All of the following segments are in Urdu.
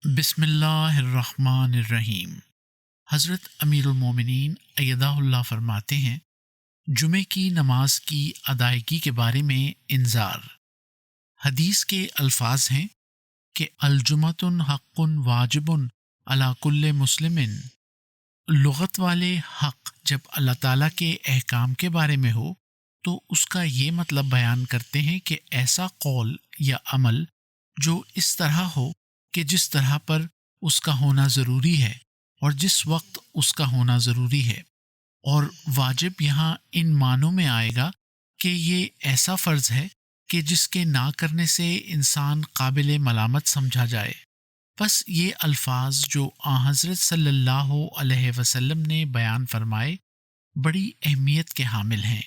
بسم اللہ الرحمن الرحیم۔ حضرت امیر المومنین ایدہ اللہ فرماتے ہیں، جمعے کی نماز کی ادائیگی کے بارے میں انذار۔ حدیث کے الفاظ ہیں کہ الجمعۃ حق واجب علی کل مسلم۔ لغت والے حق جب اللہ تعالیٰ کے احکام کے بارے میں ہو تو اس کا یہ مطلب بیان کرتے ہیں کہ ایسا قول یا عمل جو اس طرح ہو کہ جس طرح پر اس کا ہونا ضروری ہے اور جس وقت اس کا ہونا ضروری ہے، اور واجب یہاں ان معنوں میں آئے گا کہ یہ ایسا فرض ہے کہ جس کے نہ کرنے سے انسان قابل ملامت سمجھا جائے۔ بس یہ الفاظ جو حضرت صلی اللہ علیہ وسلم نے بیان فرمائے بڑی اہمیت کے حامل ہیں،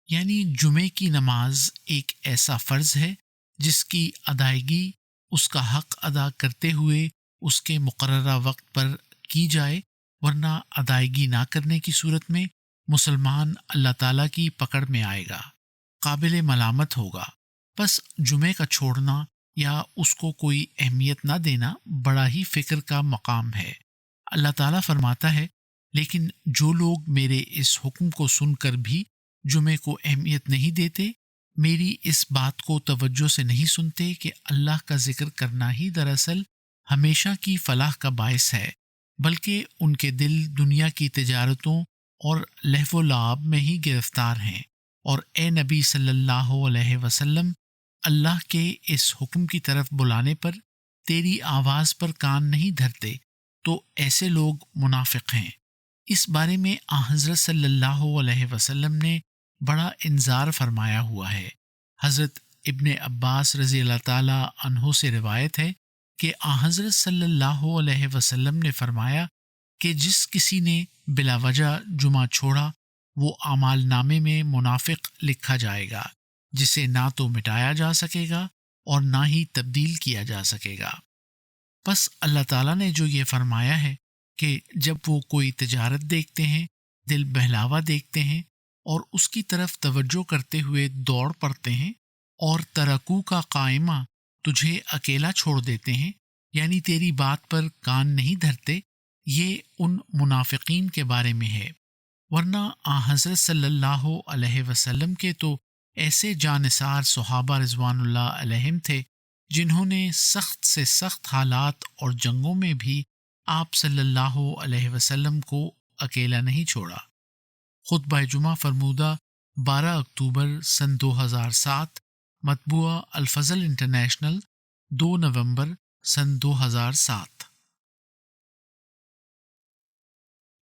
یعنی جمعے کی نماز ایک ایسا فرض ہے جس کی ادائیگی اس کا حق ادا کرتے ہوئے اس کے مقررہ وقت پر کی جائے، ورنہ ادائیگی نہ کرنے کی صورت میں مسلمان اللہ تعالیٰ کی پکڑ میں آئے گا، قابل ملامت ہوگا۔ بس جمعے کا چھوڑنا یا اس کو کوئی اہمیت نہ دینا بڑا ہی فکر کا مقام ہے۔ اللہ تعالیٰ فرماتا ہے، لیکن جو لوگ میرے اس حکم کو سن کر بھی جمعے کو اہمیت نہیں دیتے، میری اس بات کو توجہ سے نہیں سنتے کہ اللہ کا ذکر کرنا ہی دراصل ہمیشہ کی فلاح کا باعث ہے، بلکہ ان کے دل دنیا کی تجارتوں اور لہو و لعب میں ہی گرفتار ہیں، اور اے نبی صلی اللہ علیہ وسلم، اللہ کے اس حکم کی طرف بلانے پر تیری آواز پر کان نہیں دھرتے، تو ایسے لوگ منافق ہیں۔ اس بارے میں حضرت صلی اللہ علیہ وسلم نے بڑا انذار فرمایا ہوا ہے۔ حضرت ابن عباس رضی اللہ تعالی عنہ سے روایت ہے کہ حضرت صلی اللہ علیہ وسلم نے فرمایا کہ جس کسی نے بلا وجہ جمعہ چھوڑا وہ اعمال نامے میں منافق لکھا جائے گا، جسے نہ تو مٹایا جا سکے گا اور نہ ہی تبدیل کیا جا سکے گا۔ بس اللہ تعالیٰ نے جو یہ فرمایا ہے کہ جب وہ کوئی تجارت دیکھتے ہیں، دل بہلاوا دیکھتے ہیں اور اس کی طرف توجہ کرتے ہوئے دوڑ پڑتے ہیں، اور ترکو کا قائمہ تجھے اکیلا چھوڑ دیتے ہیں، یعنی تیری بات پر کان نہیں دھرتے، یہ ان منافقین کے بارے میں ہے۔ ورنہ حضرت صلی اللہ علیہ وسلم کے تو ایسے جانثار صحابہ رضوان اللہ علیہم تھے جنہوں نے سخت سے سخت حالات اور جنگوں میں بھی آپ صلی اللہ علیہ وسلم کو اکیلا نہیں چھوڑا۔ خطبہ جمعہ فرمودہ 12 اکتوبر سن 2007، مطبوعہ الفضل انٹرنیشنل، 2 نومبر سن 2007۔